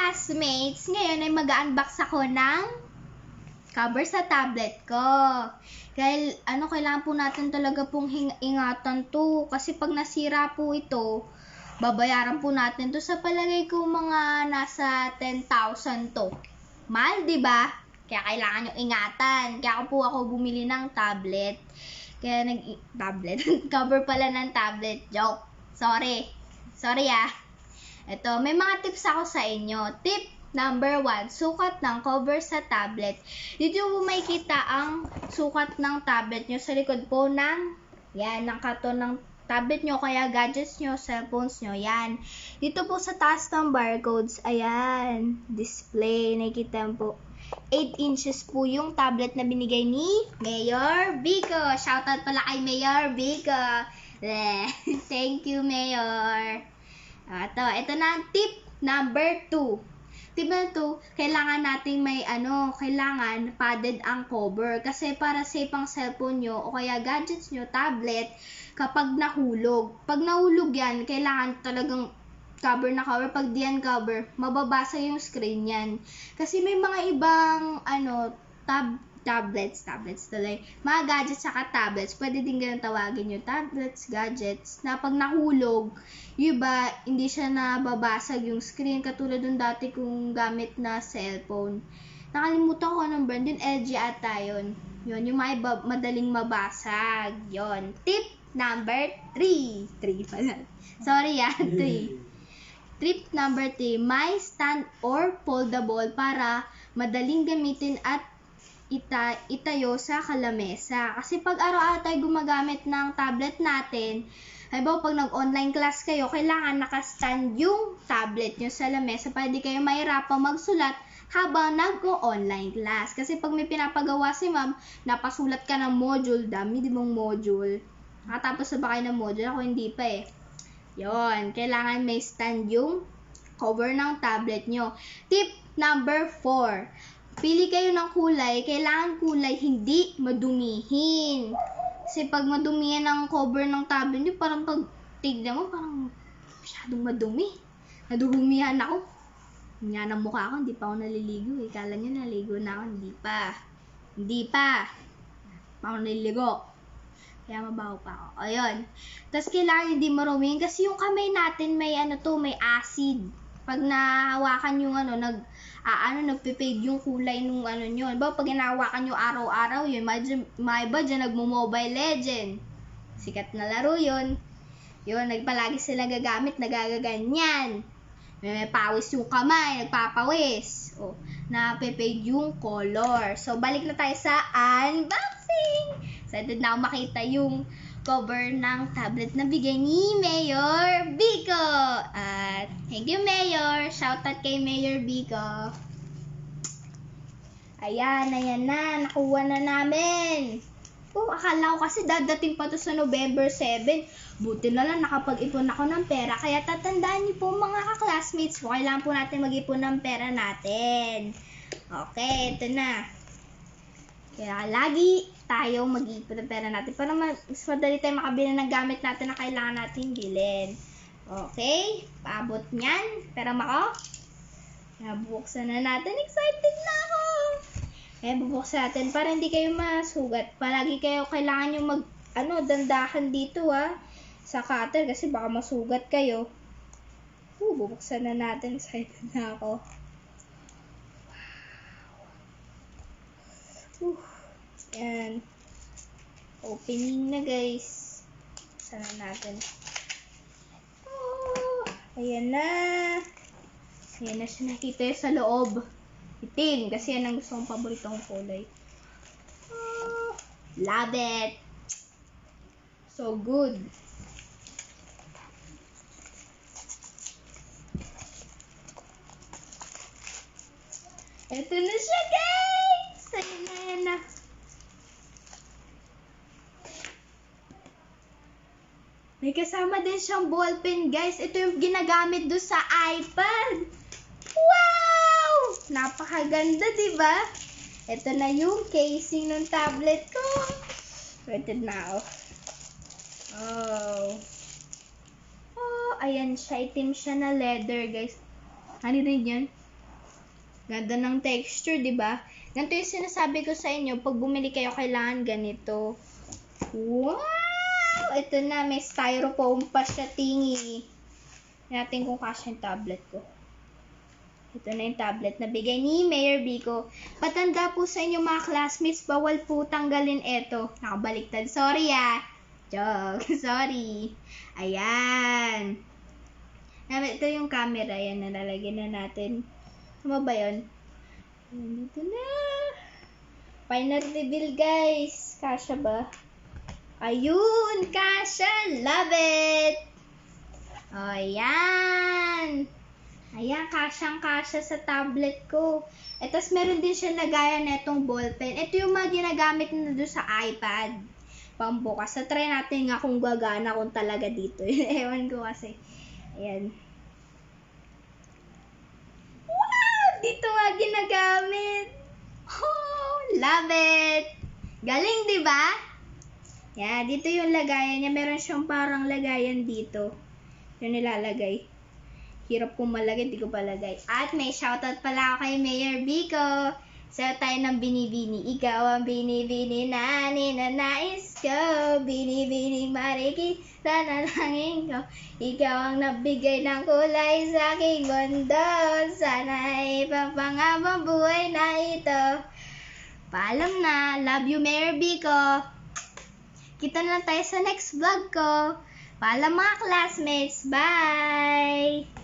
ka-classmates! Ngayon ay mag-unbox ako ng cover sa tablet ko. Kailangan po natin talaga pong ingatan to. Kasi pag nasira po ito, babayaran po natin to. Sa palagay ko mga nasa 10,000 to. Mahal, di ba? Kaya kailangan nyo ingatan. Kaya ako bumili ng tablet. Cover pala ng tablet. Joke. Sorry ah. Ito, may mga tips ako sa inyo. Tip number 1, sukat ng cover sa tablet. Dito po makikita ang sukat ng tablet nyo sa likod po ng karton ng tablet nyo, kaya gadgets nyo, cellphones nyo, yan. Dito po sa taas ng barcodes, ayan, display, nakikita po. 8 inches po yung tablet na binigay ni Mayor Vico. Shoutout pala kay Mayor Vico. Thank you, Mayor. Ito na ang tip number 2. Tip number 2, kailangan nating kailangan padded ang cover. Kasi para safe ang cellphone nyo o kaya gadgets nyo, tablet, kapag nahulog. Pag nahulog yan, kailangan talagang cover na cover. Pag diyan cover, mababasa yung screen yan. Kasi may mga ibang tablets tuloy. Mga gadgets saka tablets, pwede din ganun tawagin yung tablets, gadgets, na pag nahulog, yung iba, hindi siya nababasag yung screen, katulad ng dati kong gamit na cellphone. Nakalimutan ko anong brand, yung LG ata yun. Yun, yung madaling mabasag. Yun. Tip number 3. 3 pala. Sorry 3. Tip number 3, may stand or foldable para madaling gamitin at itayo sa kalamesa. Kasi pag araw-araw tayo gumagamit ng tablet natin, halimbawa pag nag-online class kayo, kailangan naka-stand yung tablet nyo sa lamesa para di kayo mahirapang magsulat habang nag-online class. Kasi pag may pinapagawa si ma'am, napasulat ka ng module, dami di mong module. Nakatapos na ba kayo ng module? Ako hindi pa eh. Yon, kailangan may stand yung cover ng tablet nyo. Tip number 4. Pili kayo ng kulay, kailangan kulay hindi madumihin. Kasi pag madumihan ang cover ng tablet nyo, parang pag tignan mo, parang masyadong madumi. Nadurumihan ako. Yan ang mukha ko, hindi pa ako naliligo. Kala nyo naligo na ako, Hindi pa ako naliligo. Kaya mabaho pa ako. Ayun. Tapos kailangan hindi marumihin kasi yung kamay natin may may acid. Pag nahawakan yung nagpe-fade yung kulay nung nyo. Diba, pag hinahawakan nyo araw-araw, yun, may iba dyan nagmo-Mobile Legend. Sikat na laro yun. Yun, nagpalagi sila gagamit, nagagaganyan. May pawis yung kamay, nagpapawis. O, nape-fade yung color. So, balik na tayo sa unboxing. Excited na ako makita yung cover ng tablet na bigay ni Mayor Vico. At thank you, Mayor. Shoutout kay Mayor Vico. Ayan na. Nakuha na namin. Akala ko kasi dadating pa to sa November 7. Buti na lang nakapag-ipon ako ng pera. Kaya tatandaan niyo po mga ka-classmates po, kailangan po natin mag-ipon ng pera natin. Okay, ito na. Kaya lagi tayo mag-ipon ng pera natin para mas madali tayo makabili ng gamit natin na kailangan natin bilhin. Okay, paabot niyan. Pera ako. Bubuksan na natin. Excited na ako. Kaya bubuksan natin para hindi kayo masugat. Palagi kayo kailangan yung dandahan dito sa cutter kasi baka masugat kayo. Bubuksan na natin. Excited na ako. Yan. Opening na guys. Sana natin. Ayan na. Ayan na siya nakita sa loob. Itim. Kasi yan ang gusto kong paboritong kulay. Love it. So good. Ito na siya guys. Ayan na. May kasama din siyang ballpen, guys. Ito yung ginagamit doon sa iPad. Wow! Napakaganda, diba? Ito na yung casing ng tablet ko. Excited na ako. Oh, ayan siya. Itim siya na leather, guys. Ano rin yan? Ganda ng texture, di ba? Ganito yung sinasabi ko sa inyo, pag bumili kayo, kailangan ganito. Wow! Ito na, may styrofoam pa siya, tingi. Natin kung kasya yung tablet ko. Ito na yung tablet na bigay ni Mayor Vico. Patanda po sa inyo mga classmates, bawal po tanggalin ito. Nakabaliktad. Sorry Joke. Sorry. Ayan. Ito yung camera. Ayan, nalalagyan na natin. Tama ba yun? Dito na. Final reveal, guys. Kasya ba? Ayun! Kasya! Love it! O, ayan. Ayan, kasyang-kasya sa tablet ko. E, tas meron din siya lagayan na itong ballpen. Ito yung mga ginagamit na doon sa iPad. Pambukas. So, try natin nga kung gagana kung talaga dito. Ewan ko kasi. Ayan. Wow! Dito nga ginagamit. Oh, love it! Galing, di ba? Yan, dito yung lagayan niya. Meron siyang parang lagayan dito. Yung nilalagay. Hirap kong malagay, di ko palagay. At may shoutout pala ako kay Mayor Vico. Sayo tayo ng binibini. Ikaw ang binibini na ninanais ko. Binibining marikita na langin ko. Ikaw ang nabigay ng kulay sa aking mundo. Sana'y papangabang buhay na ito. Paalam na. Love you, Mayor Vico. Kita na lang tayo sa next vlog ko. Paalam mga classmates. Bye!